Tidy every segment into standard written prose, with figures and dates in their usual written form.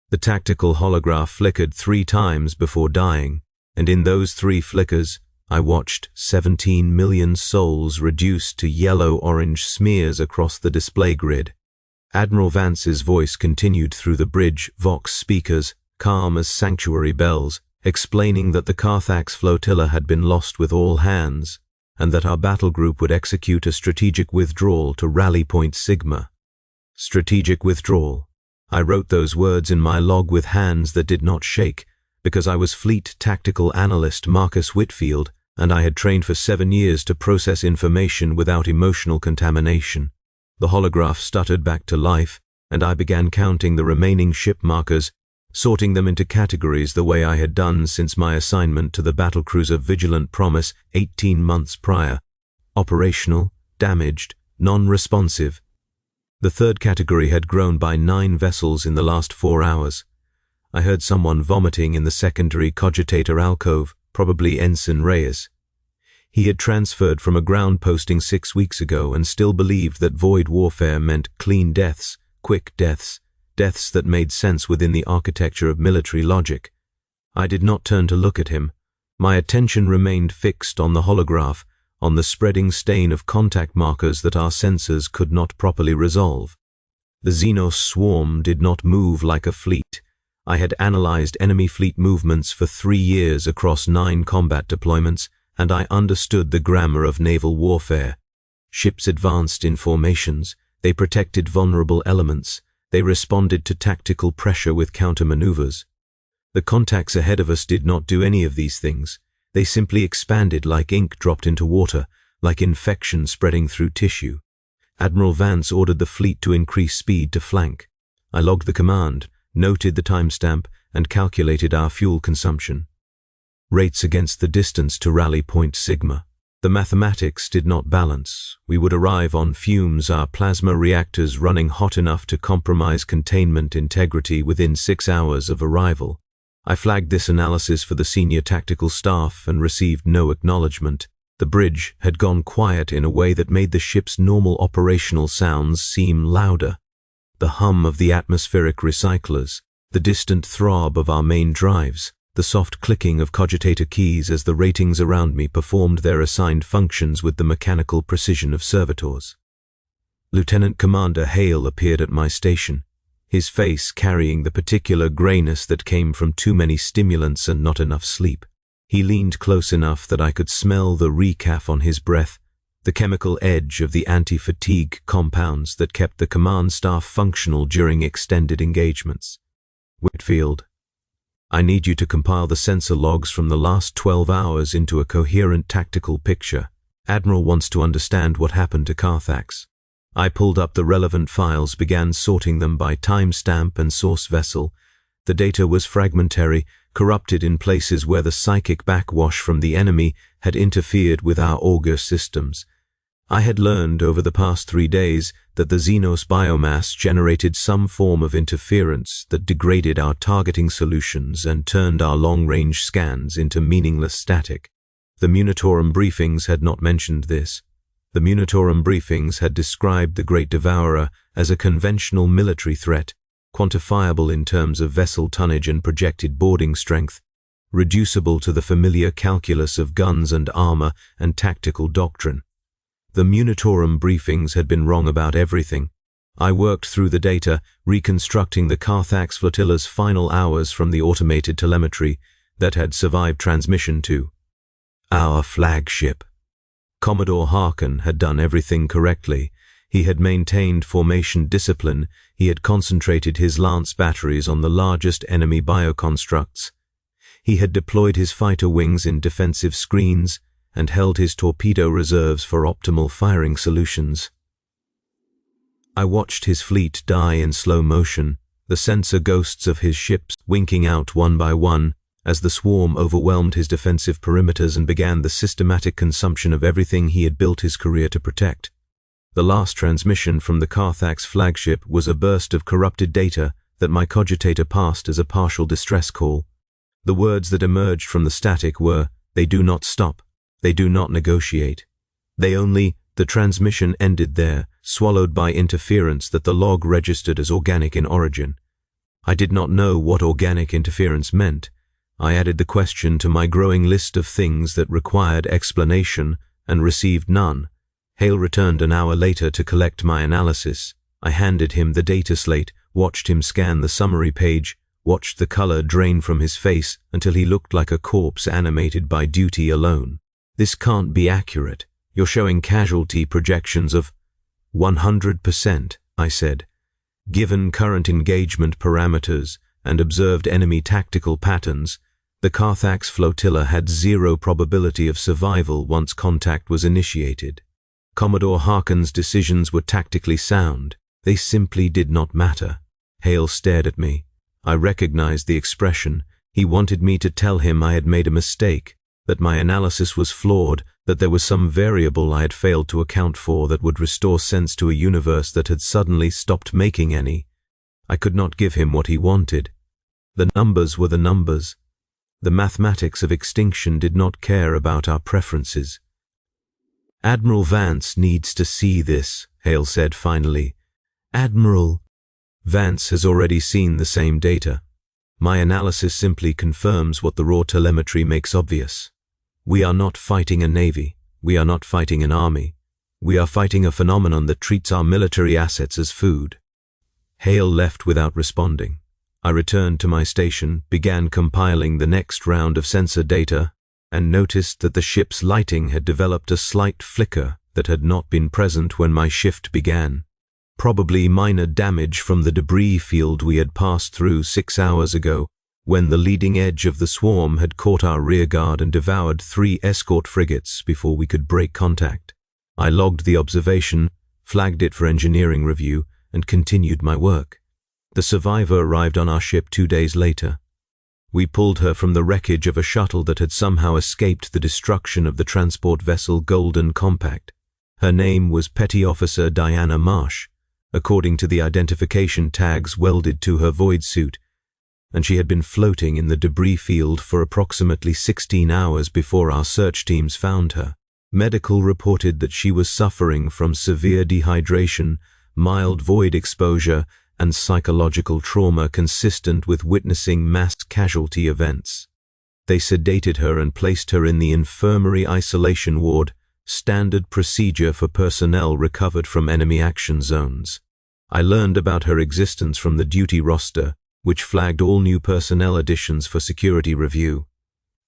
The tactical holograph flickered 3 times before dying, and in those 3 flickers, I watched 17 million souls reduced to yellow-orange smears across the display grid. Admiral Vance's voice continued through the bridge Vox speakers, calm as sanctuary bells, explaining that the Carthax flotilla had been lost with all hands, and that our battle group would execute a strategic withdrawal to Rally Point Sigma. Strategic withdrawal. I wrote those words in my log with hands that did not shake, because I was Fleet Tactical Analyst Marcus Whitfield, and I had trained for 7 years to process information without emotional contamination. The holograph stuttered back to life, and I began counting the remaining ship markers, sorting them into categories the way I had done since my assignment to the battlecruiser Vigilant Promise 18 months prior. Operational, damaged, non-responsive. The third category had grown by 9 vessels in the last 4 hours. I heard someone vomiting in the secondary cogitator alcove, probably Ensign Reyes. He had transferred from a ground posting 6 weeks ago and still believed that void warfare meant clean deaths, quick deaths, deaths that made sense within the architecture of military logic. I did not turn to look at him. My attention remained fixed on the holograph, on the spreading stain of contact markers that our sensors could not properly resolve. The Xenos swarm did not move like a fleet. I had analyzed enemy fleet movements for 3 years across 9 combat deployments, and I understood the grammar of naval warfare. Ships advanced in formations, they protected vulnerable elements, they responded to tactical pressure with countermaneuvers. The contacts ahead of us did not do any of these things. They simply expanded like ink dropped into water, like infection spreading through tissue. Admiral Vance ordered the fleet to increase speed to flank. I logged the command, noted the timestamp, and calculated our fuel consumption. Rates against the distance to Rally Point Sigma. The mathematics did not balance. We would arrive on fumes, our plasma reactors running hot enough to compromise containment integrity within 6 hours of arrival. I flagged this analysis for the senior tactical staff and received no acknowledgement. The bridge had gone quiet in a way that made the ship's normal operational sounds seem louder. The hum of the atmospheric recyclers, the distant throb of our main drives, the soft clicking of cogitator keys as the ratings around me performed their assigned functions with the mechanical precision of servitors. Lieutenant Commander Hale appeared at my station, his face carrying the particular grayness that came from too many stimulants and not enough sleep. He leaned close enough that I could smell the recaf on his breath, the chemical edge of the anti-fatigue compounds that kept the command staff functional during extended engagements. Whitfield, I need you to compile the sensor logs from the last 12 hours into a coherent tactical picture. Admiral wants to understand what happened to Carthax. I pulled up the relevant files, began sorting them by timestamp and source vessel. The data was fragmentary, corrupted in places where the psychic backwash from the enemy had interfered with our auger systems. I had learned over the past 3 days that the Xenos biomass generated some form of interference that degraded our targeting solutions and turned our long-range scans into meaningless static. The Munitorum briefings had not mentioned this. The Munitorum briefings had described the Great Devourer as a conventional military threat, quantifiable in terms of vessel tonnage and projected boarding strength, reducible to the familiar calculus of guns and armor and tactical doctrine. The Munitorum briefings had been wrong about everything. I worked through the data, reconstructing the Carthax flotilla's final hours from the automated telemetry that had survived transmission to our flagship. Commodore Harkin had done everything correctly. He had maintained formation discipline. He had concentrated his Lance batteries on the largest enemy bioconstructs. He had deployed his fighter wings in defensive screens and held his torpedo reserves for optimal firing solutions. I watched his fleet die in slow motion, the sensor ghosts of his ships winking out one by one, as the swarm overwhelmed his defensive perimeters and began the systematic consumption of everything he had built his career to protect. The last transmission from the Carthax flagship was a burst of corrupted data that my cogitator passed as a partial distress call. The words that emerged from the static were, "They do not stop. They do not negotiate. They only..." The transmission ended there, swallowed by interference that the log registered as organic in origin. I did not know what organic interference meant. I added the question to my growing list of things that required explanation and received none. Hale returned an hour later to collect my analysis. I handed him the data slate, watched him scan the summary page, watched the color drain from his face until he looked like a corpse animated by duty alone. This can't be accurate. You're showing casualty projections of 100%, I said. Given current engagement parameters and observed enemy tactical patterns, the Carthax flotilla had zero probability of survival once contact was initiated. Commodore Harkin's decisions were tactically sound. They simply did not matter. Hale stared at me. I recognized the expression. He wanted me to tell him I had made a mistake, that my analysis was flawed, that there was some variable I had failed to account for that would restore sense to a universe that had suddenly stopped making any. I could not give him what he wanted. The numbers were the numbers. The mathematics of extinction did not care about our preferences. Admiral Vance needs to see this, Hale said finally. Admiral Vance has already seen the same data. My analysis simply confirms what the raw telemetry makes obvious. We are not fighting a navy. We are not fighting an army. We are fighting a phenomenon that treats our military assets as food. Hale left without responding. I returned to my station, began compiling the next round of sensor data, and noticed that the ship's lighting had developed a slight flicker that had not been present when my shift began. Probably minor damage from the debris field we had passed through 6 hours ago, when the leading edge of the swarm had caught our rearguard and devoured 3 escort frigates before we could break contact. I logged the observation, flagged it for engineering review, and continued my work. The survivor arrived on our ship 2 days later. We pulled her from the wreckage of a shuttle that had somehow escaped the destruction of the transport vessel Golden Compact. Her name was Petty Officer Diana Marsh, according to the identification tags welded to her void suit, and she had been floating in the debris field for approximately 16 hours before our search teams found her. Medical reported that she was suffering from severe dehydration, mild void exposure, and psychological trauma consistent with witnessing mass casualty events. They sedated her and placed her in the infirmary isolation ward, standard procedure for personnel recovered from enemy action zones. I learned about her existence from the duty roster, which flagged all new personnel additions for security review.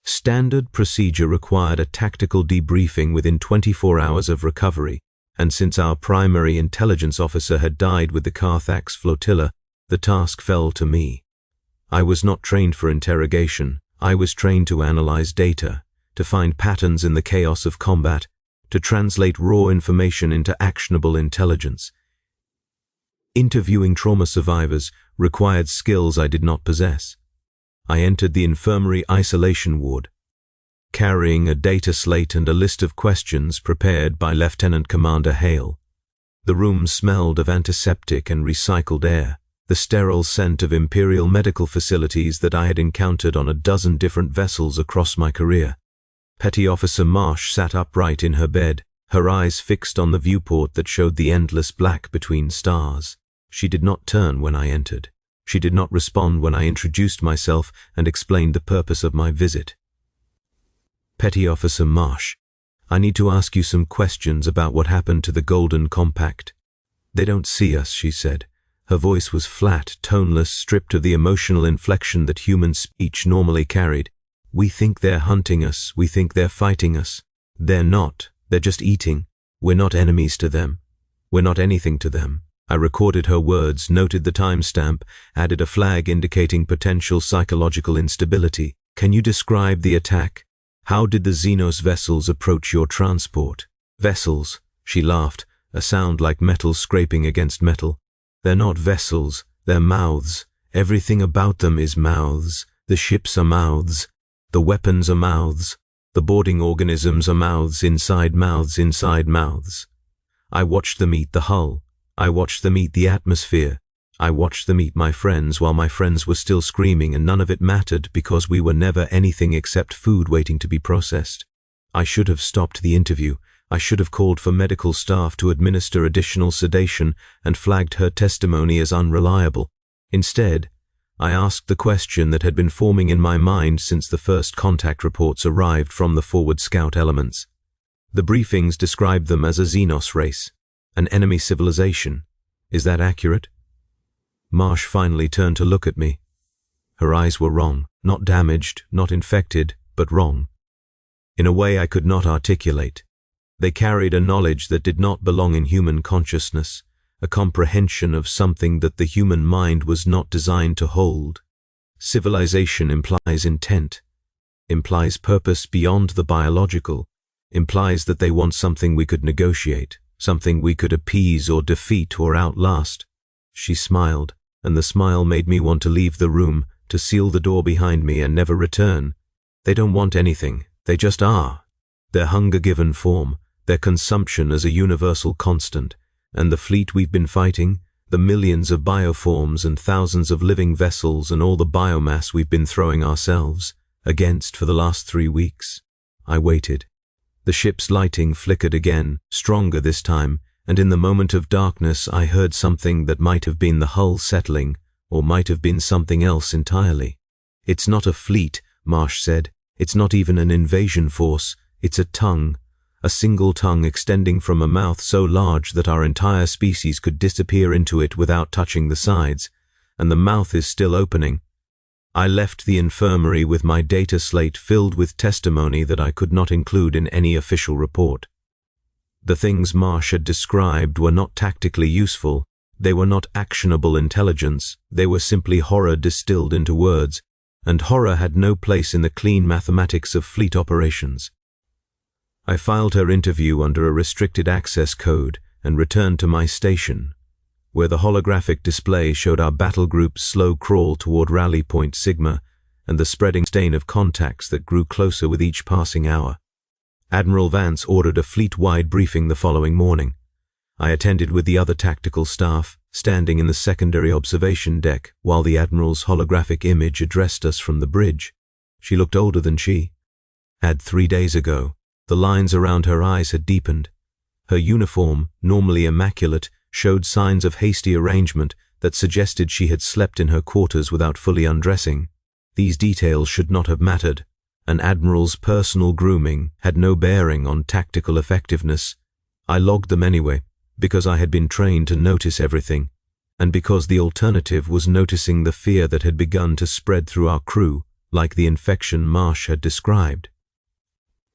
Standard procedure required a tactical debriefing within 24 hours of recovery, and since our primary intelligence officer had died with the Carthax flotilla, the task fell to me. I was not trained for interrogation. I was trained to analyze data, to find patterns in the chaos of combat, to translate raw information into actionable intelligence. Interviewing trauma survivors required skills I did not possess. I entered the infirmary isolation ward, carrying a data slate and a list of questions prepared by Lieutenant Commander Hale. The room smelled of antiseptic and recycled air, the sterile scent of Imperial medical facilities that I had encountered on a dozen different vessels across my career. Petty Officer Marsh sat upright in her bed, her eyes fixed on the viewport that showed the endless black between stars. She did not turn when I entered. She did not respond when I introduced myself and explained the purpose of my visit. Petty Officer Marsh, I need to ask you some questions about what happened to the Golden Compact. They don't see us, she said. Her voice was flat, toneless, stripped of the emotional inflection that human speech normally carried. We think they're hunting us. We think they're fighting us. They're not. They're just eating. We're not enemies to them. We're not anything to them. I recorded her words, noted the timestamp, added a flag indicating potential psychological instability. Can you describe the attack? How did the Xenos vessels approach your transport? Vessels, she laughed, a sound like metal scraping against metal. They're not vessels, they're mouths. Everything about them is mouths. The ships are mouths. The weapons are mouths. The boarding organisms are mouths inside mouths inside mouths. I watched them eat the hull. I watched them eat the atmosphere. I watched them eat my friends while my friends were still screaming, and none of it mattered because we were never anything except food waiting to be processed. I should have stopped the interview. I should have called for medical staff to administer additional sedation and flagged her testimony as unreliable. Instead, I asked the question that had been forming in my mind since the first contact reports arrived from the forward scout elements. The briefings described them as a Xenos race, an enemy civilization. Is that accurate? Marsh finally turned to look at me. Her eyes were wrong, not damaged, not infected, but wrong. In a way I could not articulate. They carried a knowledge that did not belong in human consciousness, a comprehension of something that the human mind was not designed to hold. Civilization implies intent, implies purpose beyond the biological, implies that they want something we could negotiate, something we could appease or defeat or outlast. She smiled, and the smile made me want to leave the room, to seal the door behind me and never return. They don't want anything, they just are. Their hunger given form, their consumption as a universal constant, and the fleet we've been fighting, the millions of bioforms and thousands of living vessels and all the biomass we've been throwing ourselves against for the last 3 weeks. I waited. The ship's lighting flickered again, stronger this time, and in the moment of darkness I heard something that might have been the hull settling, or might have been something else entirely. It's not a fleet, Marsh said. It's not even an invasion force. It's a tongue. A single tongue extending from a mouth so large that our entire species could disappear into it without touching the sides, and the mouth is still opening. I left the infirmary with my data slate filled with testimony that I could not include in any official report. The things Marsh had described were not tactically useful, they were not actionable intelligence, they were simply horror distilled into words, and horror had no place in the clean mathematics of fleet operations. I filed her interview under a restricted access code and returned to my station, where the holographic display showed our battle group's slow crawl toward Rally Point Sigma and the spreading stain of contacts that grew closer with each passing hour. Admiral Vance ordered a fleet-wide briefing the following morning. I attended with the other tactical staff, standing in the secondary observation deck while the Admiral's holographic image addressed us from the bridge. She looked older than she had 3 days ago. The lines around her eyes had deepened. Her uniform, normally immaculate, showed signs of hasty arrangement that suggested she had slept in her quarters without fully undressing. These details should not have mattered. An admiral's personal grooming had no bearing on tactical effectiveness. I logged them anyway, because I had been trained to notice everything, and because the alternative was noticing the fear that had begun to spread through our crew, like the infection Marsh had described.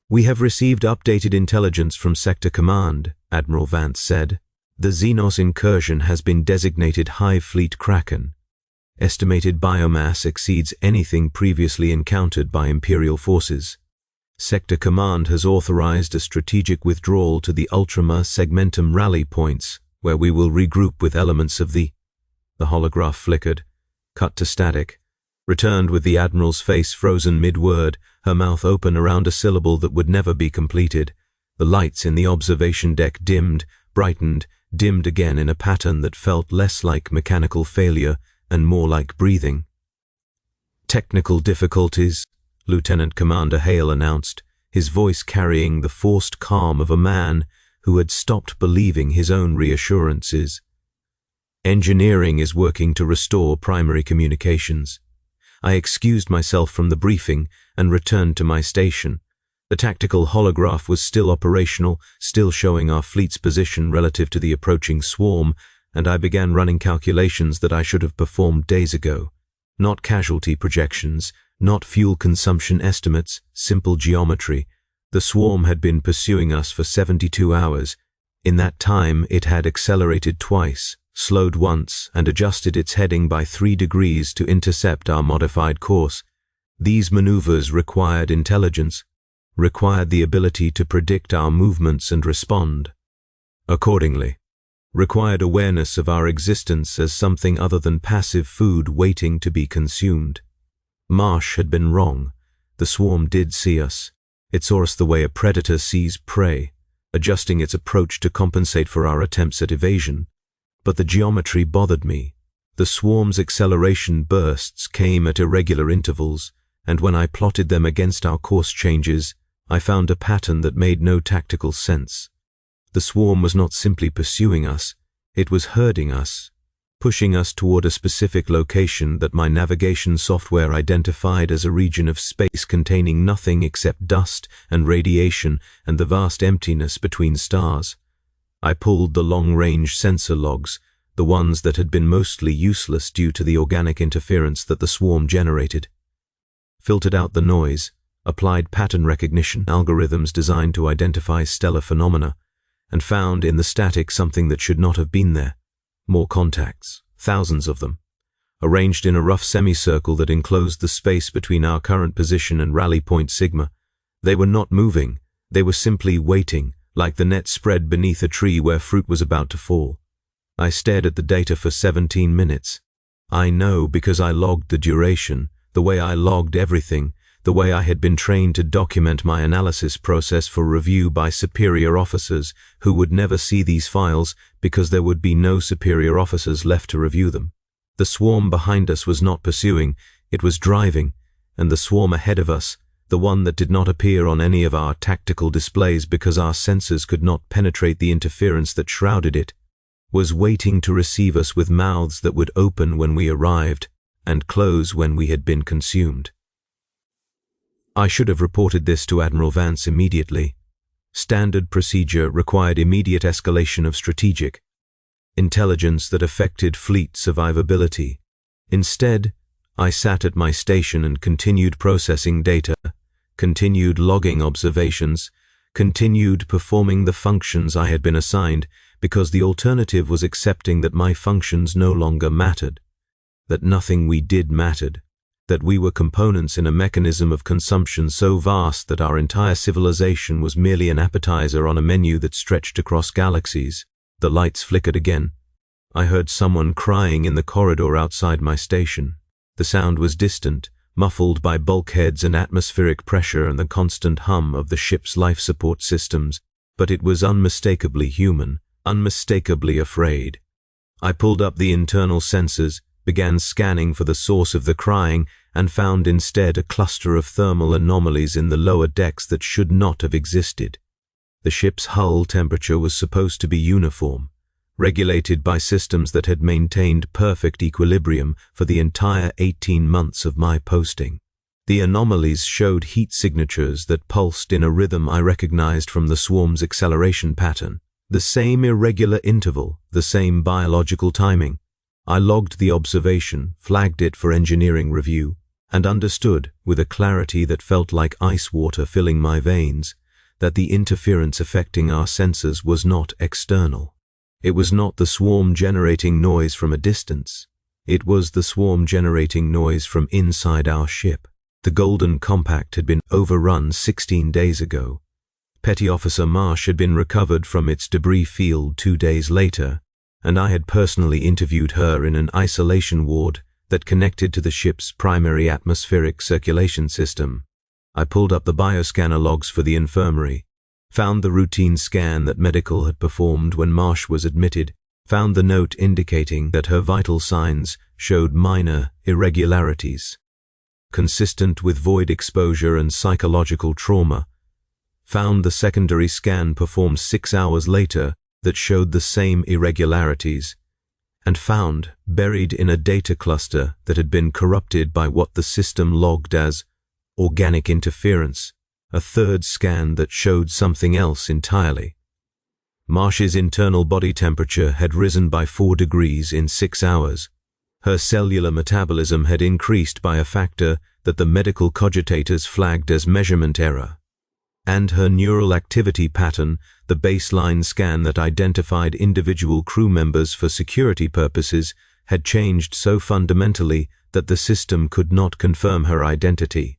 "We have received updated intelligence from Sector Command," Admiral Vance said. "The Xenos incursion has been designated Hive Fleet Kraken. Estimated biomass exceeds anything previously encountered by Imperial forces. Sector Command has authorized a strategic withdrawal to the Ultramar Segmentum rally points, where we will regroup with elements of the..." The holograph flickered, cut to static, returned with the Admiral's face frozen mid-word, her mouth open around a syllable that would never be completed. The lights in the observation deck dimmed, brightened, dimmed again in a pattern that felt less like mechanical failure and more like breathing. "Technical difficulties," Lieutenant Commander Hale announced, his voice carrying the forced calm of a man who had stopped believing his own reassurances. "Engineering is working to restore primary communications." I excused myself from the briefing and returned to my station. The tactical holograph was still operational, still showing our fleet's position relative to the approaching swarm, and I began running calculations that I should have performed days ago. Not casualty projections, not fuel consumption estimates, simple geometry. The swarm had been pursuing us for 72 hours. In that time, it had accelerated twice, slowed once, and adjusted its heading by 3 degrees to intercept our modified course. These maneuvers required intelligence, required the ability to predict our movements and respond accordingly, required awareness of our existence as something other than passive food waiting to be consumed. Marsh had been wrong. The swarm did see us. It saw us the way a predator sees prey, adjusting its approach to compensate for our attempts at evasion. But the geometry bothered me. The swarm's acceleration bursts came at irregular intervals, and when I plotted them against our course changes, I found a pattern that made no tactical sense. The swarm was not simply pursuing us, it was herding us, pushing us toward a specific location that my navigation software identified as a region of space containing nothing except dust and radiation and the vast emptiness between stars. I pulled the long-range sensor logs, the ones that had been mostly useless due to the organic interference that the swarm generated. Filtered out the noise, applied pattern recognition algorithms designed to identify stellar phenomena, and found in the static something that should not have been there. More contacts, thousands of them, arranged in a rough semicircle that enclosed the space between our current position and rally point Sigma. They were not moving, they were simply waiting, like the net spread beneath a tree where fruit was about to fall. I stared at the data for 17 minutes. I know because I logged the duration, the way I logged everything, the way I had been trained to document my analysis process for review by superior officers who would never see these files because there would be no superior officers left to review them. The swarm behind us was not pursuing, it was driving, and the swarm ahead of us, the one that did not appear on any of our tactical displays because our sensors could not penetrate the interference that shrouded it, was waiting to receive us with mouths that would open when we arrived and close when we had been consumed. I should have reported this to Admiral Vance immediately. Standard procedure required immediate escalation of strategic intelligence that affected fleet survivability. Instead, I sat at my station and continued processing data, continued logging observations, continued performing the functions I had been assigned because the alternative was accepting that my functions no longer mattered, that nothing we did mattered, that we were components in a mechanism of consumption so vast that our entire civilization was merely an appetizer on a menu that stretched across galaxies. The lights flickered again. I heard someone crying in the corridor outside my station. The sound was distant, muffled by bulkheads and atmospheric pressure and the constant hum of the ship's life support systems, but it was unmistakably human, unmistakably afraid. I pulled up the internal sensors, began scanning for the source of the crying, and found instead a cluster of thermal anomalies in the lower decks that should not have existed. The ship's hull temperature was supposed to be uniform, regulated by systems that had maintained perfect equilibrium for the entire 18 months of my posting. The anomalies showed heat signatures that pulsed in a rhythm I recognized from the swarm's acceleration pattern, the same irregular interval, the same biological timing. I logged the observation, flagged it for engineering review, and understood, with a clarity that felt like ice water filling my veins, that the interference affecting our sensors was not external. It was not the swarm generating noise from a distance. It was the swarm generating noise from inside our ship. The Golden Compact had been overrun 16 days ago. Petty Officer Marsh had been recovered from its debris field 2 days later, and I had personally interviewed her in an isolation ward that connected to the ship's primary atmospheric circulation system. I pulled up the bioscanner logs for the infirmary, found the routine scan that medical had performed when Marsh was admitted, found the note indicating that her vital signs showed minor irregularities, consistent with void exposure and psychological trauma, found the secondary scan performed 6 hours later that showed the same irregularities, and found, buried in a data cluster that had been corrupted by what the system logged as organic interference, a third scan that showed something else entirely. Marsh's internal body temperature had risen by 4 degrees in 6 hours. Her cellular metabolism had increased by a factor that the medical cogitators flagged as measurement error. And her neural activity pattern, the baseline scan that identified individual crew members for security purposes, had changed so fundamentally that the system could not confirm her identity.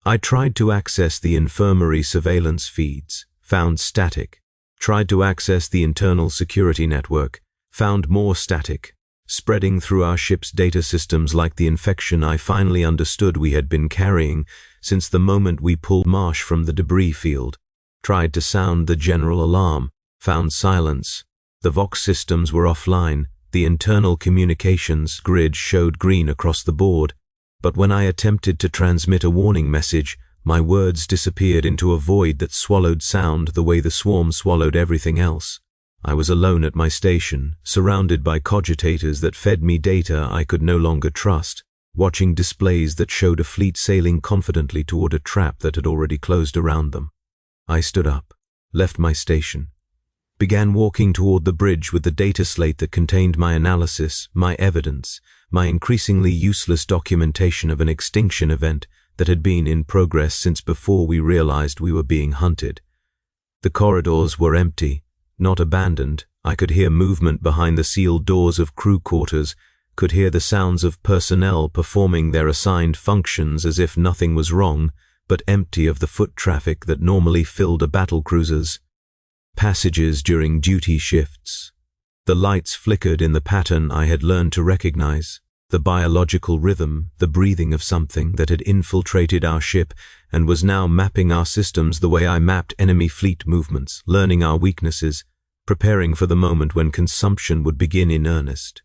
I tried to access the infirmary surveillance feeds, found static. Tried to access the internal security network, found more static. Spreading through our ship's data systems like the infection I finally understood we had been carrying since the moment we pulled Marsh from the debris field. Tried to sound the general alarm, found silence. The Vox systems were offline, the internal communications grid showed green across the board, but when I attempted to transmit a warning message, my words disappeared into a void that swallowed sound the way the swarm swallowed everything else. I was alone at my station, surrounded by cogitators that fed me data I could no longer trust, watching displays that showed a fleet sailing confidently toward a trap that had already closed around them. I stood up, left my station, began walking toward the bridge with the data slate that contained my analysis, my evidence, my increasingly useless documentation of an extinction event that had been in progress since before we realized we were being hunted. The corridors were empty, not abandoned. I could hear movement behind the sealed doors of crew quarters, could hear the sounds of personnel performing their assigned functions as if nothing was wrong, but empty of the foot traffic that normally filled a battlecruiser's passages during duty shifts. The lights flickered in the pattern I had learned to recognize, the biological rhythm, the breathing of something that had infiltrated our ship and was now mapping our systems the way I mapped enemy fleet movements, learning our weaknesses, preparing for the moment when consumption would begin in earnest.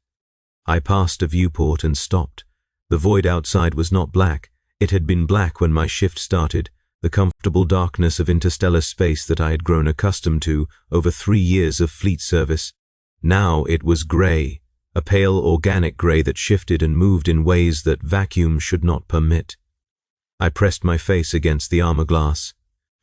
I passed a viewport and stopped. The void outside was not black. It had been black when my shift started, the comfortable darkness of interstellar space that I had grown accustomed to over 3 years of fleet service. Now it was gray, a pale organic gray that shifted and moved in ways that vacuum should not permit. I pressed my face against the armor glass,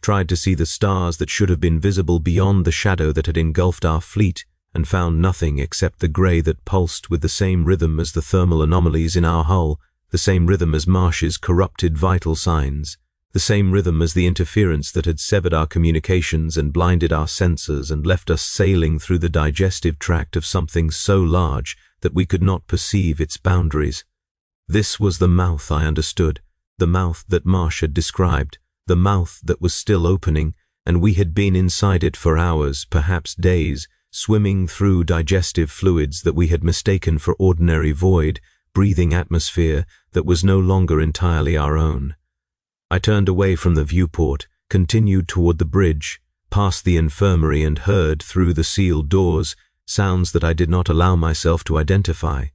tried to see the stars that should have been visible beyond the shadow that had engulfed our fleet, and found nothing except the gray that pulsed with the same rhythm as the thermal anomalies in our hull, the same rhythm as Marsh's corrupted vital signs, the same rhythm as the interference that had severed our communications and blinded our sensors and left us sailing through the digestive tract of something so large that we could not perceive its boundaries. This was the mouth I understood, the mouth that Marsh had described, the mouth that was still opening, and we had been inside it for hours, perhaps days, swimming through digestive fluids that we had mistaken for ordinary void, breathing atmosphere that was no longer entirely our own. I turned away from the viewport, continued toward the bridge, past the infirmary, and heard through the sealed doors sounds that I did not allow myself to identify.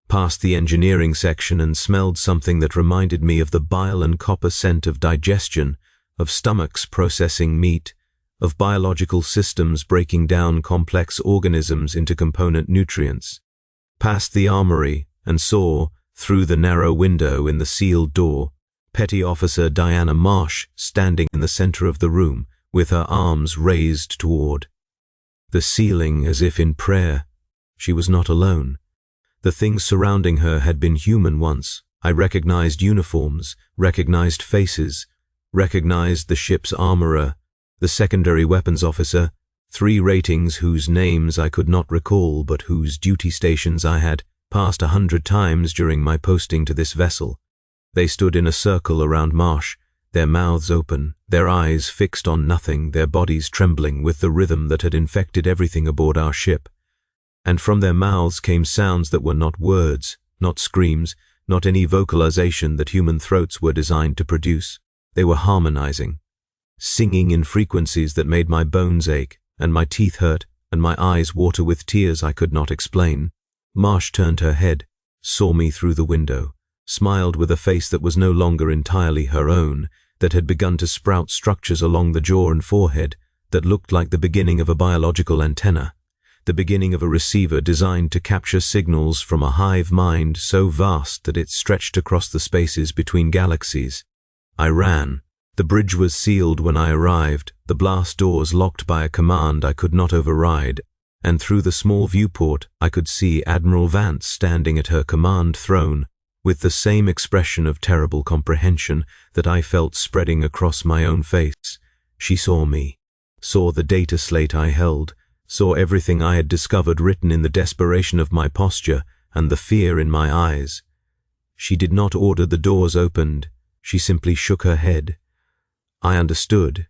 Past the engineering section and smelled something that reminded me of the bile and copper scent of digestion, of stomachs processing meat, of biological systems breaking down complex organisms into component nutrients. Past the armory and saw, through the narrow window in the sealed door, Petty Officer Diana Marsh standing in the center of the room with her arms raised toward the ceiling as if in prayer. She was not alone. The things surrounding her had been human once. I recognized uniforms, recognized faces, recognized the ship's armorer, the secondary weapons officer, 3 ratings whose names I could not recall but whose duty stations I had passed 100 times during my posting to this vessel. They stood in a circle around Marsh, their mouths open, their eyes fixed on nothing, their bodies trembling with the rhythm that had infected everything aboard our ship. And from their mouths came sounds that were not words, not screams, not any vocalization that human throats were designed to produce. They were harmonizing, singing in frequencies that made my bones ache, and my teeth hurt, and my eyes water with tears I could not explain. Marsh turned her head, saw me through the window, smiled with a face that was no longer entirely her own, that had begun to sprout structures along the jaw and forehead that looked like the beginning of a biological antenna, the beginning of a receiver designed to capture signals from a hive mind so vast that it stretched across the spaces between galaxies. I ran. The bridge was sealed when I arrived, the blast doors locked by a command I could not override, and through the small viewport I could see Admiral Vance standing at her command throne, with the same expression of terrible comprehension that I felt spreading across my own face. She saw me, saw the data slate I held, saw everything I had discovered written in the desperation of my posture and the fear in my eyes. She did not order the doors opened, she simply shook her head. I understood.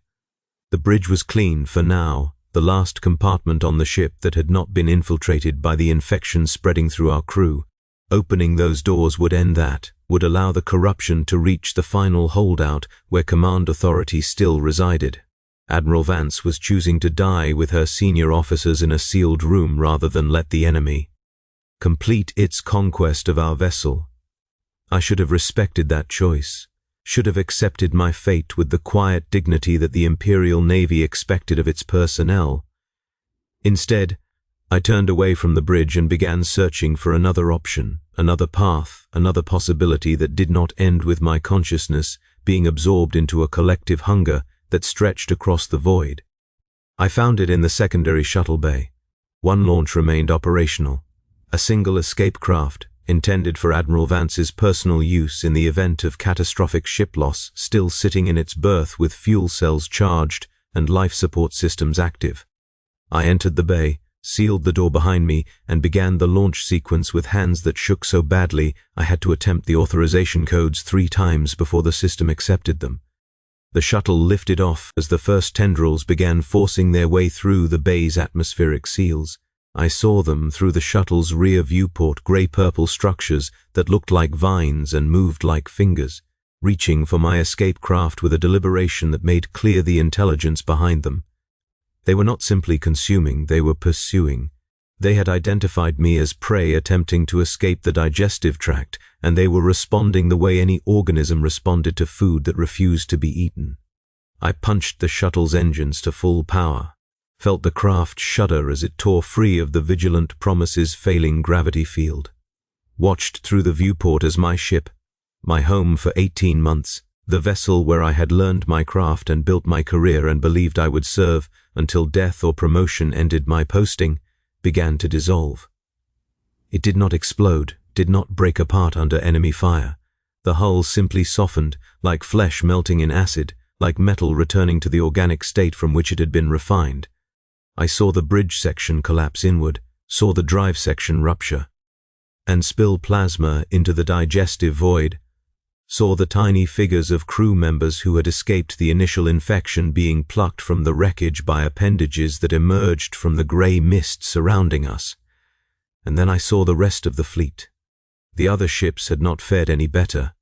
The bridge was clean for now, the last compartment on the ship that had not been infiltrated by the infection spreading through our crew. Opening those doors would end that, would allow the corruption to reach the final holdout where command authority still resided. Admiral Vance was choosing to die with her senior officers in a sealed room rather than let the enemy complete its conquest of our vessel. I should have respected that choice, should have accepted my fate with the quiet dignity that the Imperial Navy expected of its personnel. Instead, I turned away from the bridge and began searching for another option, another path, another possibility that did not end with my consciousness being absorbed into a collective hunger that stretched across the void. I found it in the secondary shuttle bay. One launch remained operational, a single escape craft intended for Admiral Vance's personal use in the event of catastrophic ship loss, still sitting in its berth with fuel cells charged and life support systems active. I entered the bay, sealed the door behind me, and began the launch sequence with hands that shook so badly I had to attempt the authorization codes 3 times before the system accepted them. The shuttle lifted off as the first tendrils began forcing their way through the bay's atmospheric seals. I saw them through the shuttle's rear viewport, grey-purple structures that looked like vines and moved like fingers, reaching for my escape craft with a deliberation that made clear the intelligence behind them. They were not simply consuming, they were pursuing. They had identified me as prey attempting to escape the digestive tract, and they were responding the way any organism responded to food that refused to be eaten. I punched the shuttle's engines to full power, felt the craft shudder as it tore free of the vigilant Promise's failing gravity field, watched through the viewport as my ship, my home for 18 months, the vessel where I had learned my craft and built my career and believed I would serve until death or promotion ended my posting, began to dissolve. It did not explode, did not break apart under enemy fire. The hull simply softened, like flesh melting in acid, like metal returning to the organic state from which it had been refined. I saw the bridge section collapse inward, saw the drive section rupture, and spill plasma into the digestive void, saw the tiny figures of crew members who had escaped the initial infection being plucked from the wreckage by appendages that emerged from the grey mist surrounding us. And then I saw the rest of the fleet. The other ships had not fared any better.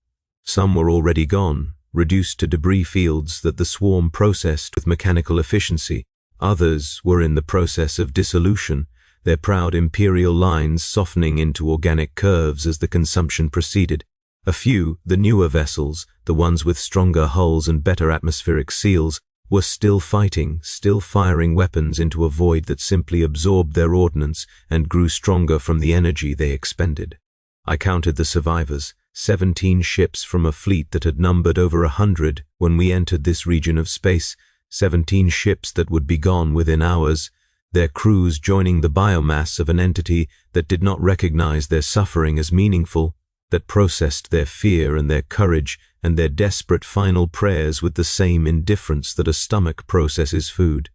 Some were already gone, reduced to debris fields that the swarm processed with mechanical efficiency. Others were in the process of dissolution, their proud Imperial lines softening into organic curves as the consumption proceeded. A few, the newer vessels, the ones with stronger hulls and better atmospheric seals, were still fighting, still firing weapons into a void that simply absorbed their ordnance and grew stronger from the energy they expended. I counted the survivors, 17 ships from a fleet that had numbered over 100 when we entered this region of space, 17 ships that would be gone within hours, their crews joining the biomass of an entity that did not recognize their suffering as meaningful, that processed their fear and their courage and their desperate final prayers with the same indifference that a stomach processes food.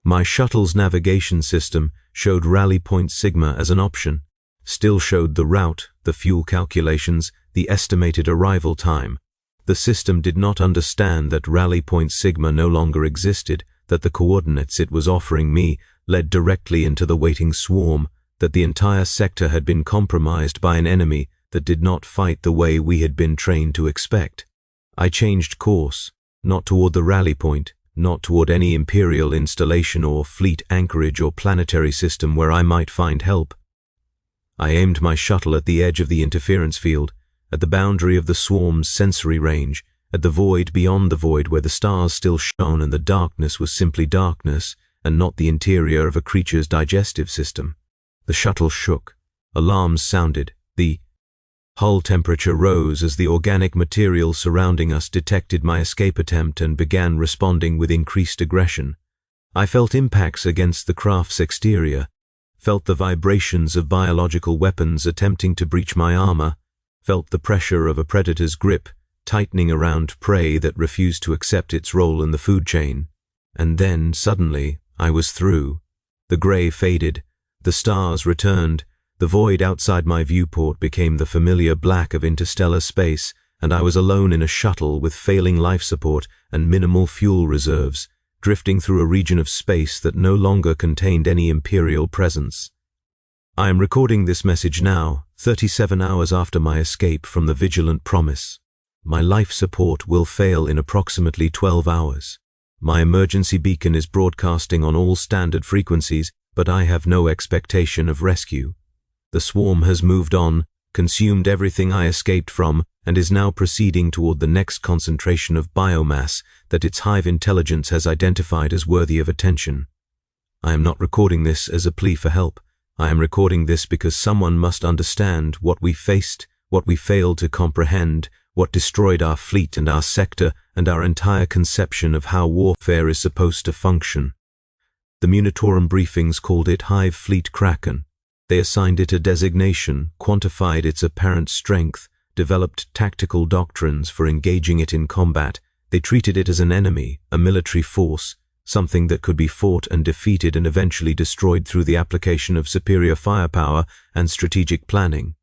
My shuttle's navigation system showed Rally Point Sigma as an option, still showed the route, the fuel calculations, the estimated arrival time. The system did not understand that Rally Point Sigma no longer existed, that the coordinates it was offering me led directly into the waiting swarm, that the entire sector had been compromised by an enemy that did not fight the way we had been trained to expect. I changed course, not toward the rally point, not toward any Imperial installation or fleet anchorage or planetary system where I might find help. I aimed my shuttle at the edge of the interference field, at the boundary of the swarm's sensory range, at the void beyond the void where the stars still shone and the darkness was simply darkness and not the interior of a creature's digestive system. The shuttle shook. Alarms sounded. The hull temperature rose as the organic material surrounding us detected my escape attempt and began responding with increased aggression. I felt impacts against the craft's exterior, felt the vibrations of biological weapons attempting to breach my armor, felt the pressure of a predator's grip tightening around prey that refused to accept its role in the food chain. And then, suddenly, I was through. The grey faded. The stars returned, the void outside my viewport became the familiar black of interstellar space, and I was alone in a shuttle with failing life support and minimal fuel reserves, drifting through a region of space that no longer contained any Imperial presence. I am recording this message now, 37 hours after my escape from the vigilant Promise. My life support will fail in approximately 12 hours. My emergency beacon is broadcasting on all standard frequencies, but I have no expectation of rescue. The swarm has moved on, consumed everything I escaped from, and is now proceeding toward the next concentration of biomass that its hive intelligence has identified as worthy of attention. I am not recording this as a plea for help. I am recording this because someone must understand what we faced, what we failed to comprehend, what destroyed our fleet and our sector and our entire conception of how warfare is supposed to function. The Munitorum briefings called it Hive Fleet Kraken. They assigned it a designation, quantified its apparent strength, developed tactical doctrines for engaging it in combat. They treated it as an enemy, a military force, something that could be fought and defeated and eventually destroyed through the application of superior firepower and strategic planning.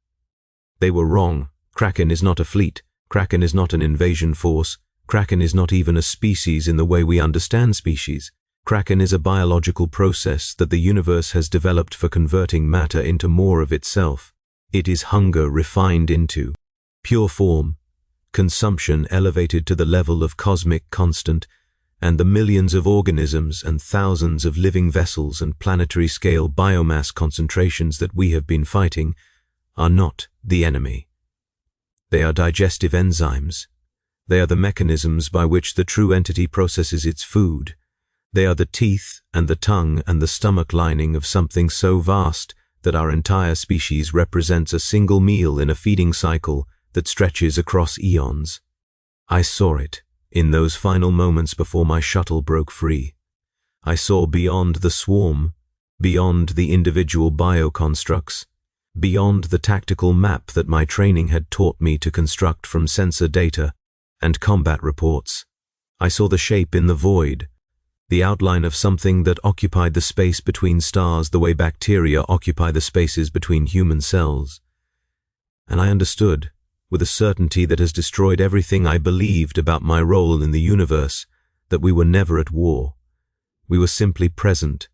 They were wrong. Kraken is not a fleet. Kraken is not an invasion force. Kraken is not even a species in the way we understand species. Kraken is a biological process that the universe has developed for converting matter into more of itself. It is hunger refined into pure form, consumption elevated to the level of cosmic constant, and the millions of organisms and thousands of living vessels and planetary-scale biomass concentrations that we have been fighting are not the enemy. They are digestive enzymes. They are the mechanisms by which the true entity processes its food. They are the teeth and the tongue and the stomach lining of something so vast that our entire species represents a single meal in a feeding cycle that stretches across eons. I saw it in those final moments before my shuttle broke free. I saw beyond the swarm, beyond the individual bioconstructs, beyond the tactical map that my training had taught me to construct from sensor data and combat reports. I saw the shape in the void, the outline of something that occupied the space between stars the way bacteria occupy the spaces between human cells. And I understood, with a certainty that has destroyed everything I believed about my role in the universe, that we were never at war. We were simply present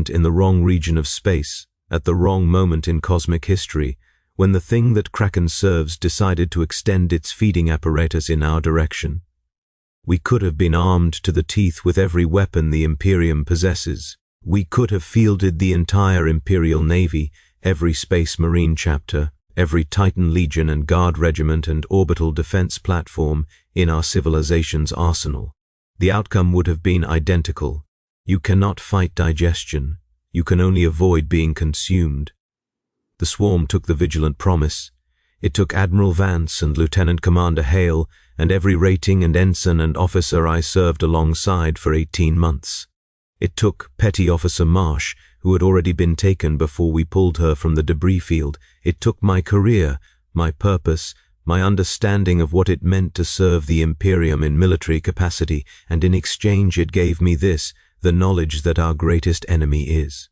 in the wrong region of space, at the wrong moment in cosmic history, when the thing that Kraken serves decided to extend its feeding apparatus in our direction. We could have been armed to the teeth with every weapon the Imperium possesses. We could have fielded the entire Imperial Navy, every Space Marine chapter, every Titan Legion and Guard Regiment and orbital defense platform in our civilization's arsenal. The outcome would have been identical. You cannot fight digestion. You can only avoid being consumed. The swarm took the Vigilant Promise. It took Admiral Vance and Lieutenant Commander Hale and every rating and ensign and officer I served alongside for 18 months. It took Petty Officer Marsh, who had already been taken before we pulled her from the debris field. It took my career, my purpose, my understanding of what it meant to serve the Imperium in military capacity, and in exchange it gave me this, the knowledge that our greatest enemy is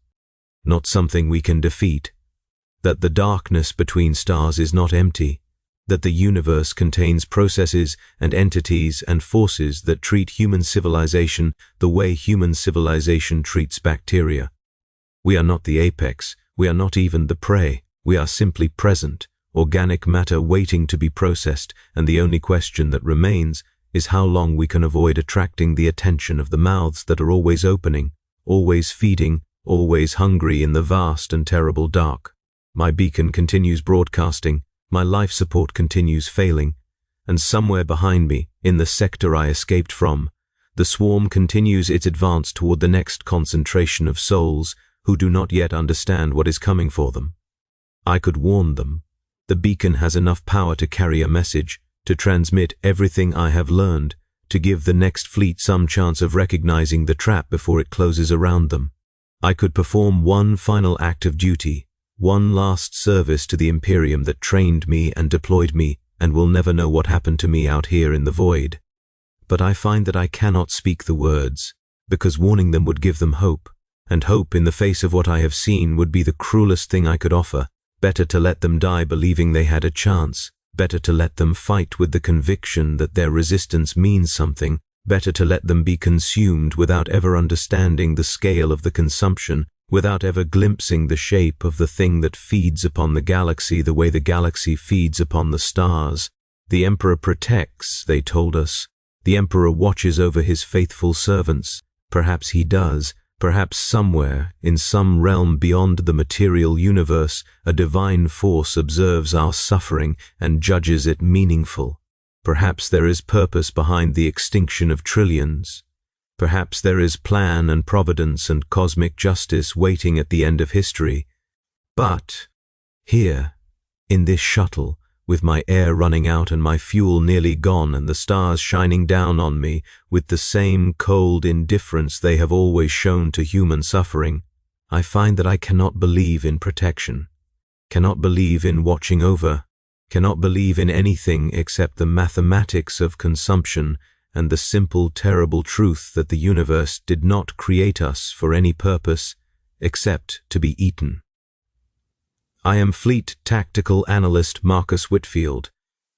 not something we can defeat, that the darkness between stars is not empty, that the universe contains processes and entities and forces that treat human civilization the way human civilization treats bacteria. We are not the apex, we are not even the prey, we are simply present, organic matter waiting to be processed, and the only question that remains is how long we can avoid attracting the attention of the mouths that are always opening, always feeding, always hungry in the vast and terrible dark. My beacon continues broadcasting, my life support continues failing, and somewhere behind me, in the sector I escaped from, the swarm continues its advance toward the next concentration of souls who do not yet understand what is coming for them. I could warn them. The beacon has enough power to carry a message, to transmit everything I have learned, to give the next fleet some chance of recognizing the trap before it closes around them. I could perform one final act of duty, one last service to the Imperium that trained me and deployed me and will never know what happened to me out here in the void. But I find that I cannot speak the words, because warning them would give them hope, and hope in the face of what I have seen would be the cruelest thing I could offer. Better to let them die believing they had a chance, better to let them fight with the conviction that their resistance means something, better to let them be consumed without ever understanding the scale of the consumption, without ever glimpsing the shape of the thing that feeds upon the galaxy the way the galaxy feeds upon the stars. The Emperor protects, they told us. The Emperor watches over his faithful servants. Perhaps he does. Perhaps somewhere, in some realm beyond the material universe, a divine force observes our suffering and judges it meaningful. Perhaps there is purpose behind the extinction of trillions. Perhaps there is plan and providence and cosmic justice waiting at the end of history. But here, in this shuttle, with my air running out and my fuel nearly gone and the stars shining down on me with the same cold indifference they have always shown to human suffering, I find that I cannot believe in protection, cannot believe in watching over, cannot believe in anything except the mathematics of consumption and the simple, terrible truth that the universe did not create us for any purpose except to be eaten. I am Fleet Tactical Analyst Marcus Whitfield.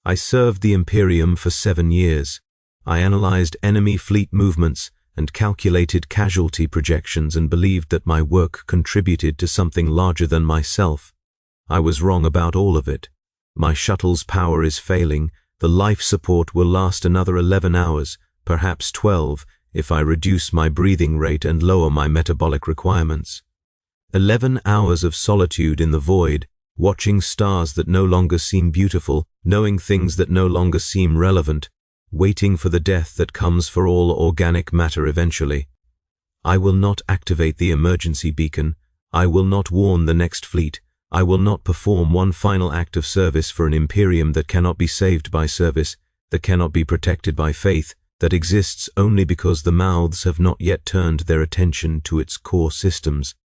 I served the Imperium for 7 years. I analyzed enemy fleet movements and calculated casualty projections and believed that my work contributed to something larger than myself. I was wrong about all of it. My shuttle's power is failing. The life support will last another 11 hours, perhaps 12, if I reduce my breathing rate and lower my metabolic requirements. 11 hours of solitude in the void, watching stars that no longer seem beautiful, knowing things that no longer seem relevant, waiting for the death that comes for all organic matter eventually. I will not activate the emergency beacon. I will not warn the next fleet. I will not perform one final act of service for an Imperium that cannot be saved by service, that cannot be protected by faith, that exists only because the mouths have not yet turned their attention to its core systems.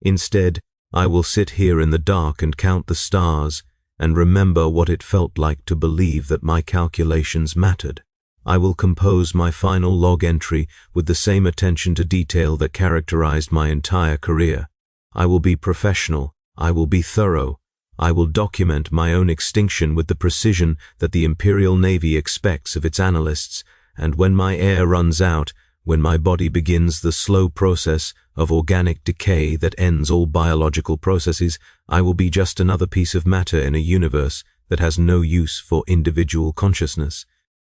Instead, I will sit here in the dark and count the stars and remember what it felt like to believe that my calculations mattered. I will compose my final log entry with the same attention to detail that characterized my entire career. I will be professional. I will be thorough. I will document my own extinction with the precision that the Imperial Navy expects of its analysts, and when my air runs out, when my body begins the slow process of organic decay that ends all biological processes, I will be just another piece of matter in a universe that has no use for individual consciousness,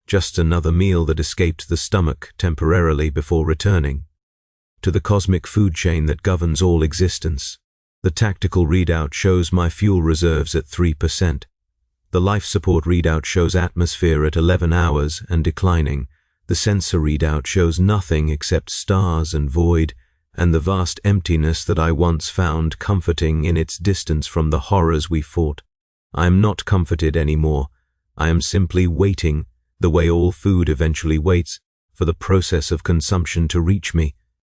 just another meal that escaped the stomach temporarily before returning to the cosmic food chain that governs all existence. The tactical readout shows my fuel reserves at 3%. The life support readout shows atmosphere at 11 hours and declining. The sensor readout shows nothing except stars and void, and the vast emptiness that I once found comforting in its distance from the horrors we fought. I am not comforted anymore. I am simply waiting, the way all food eventually waits, for the process of consumption to reach me.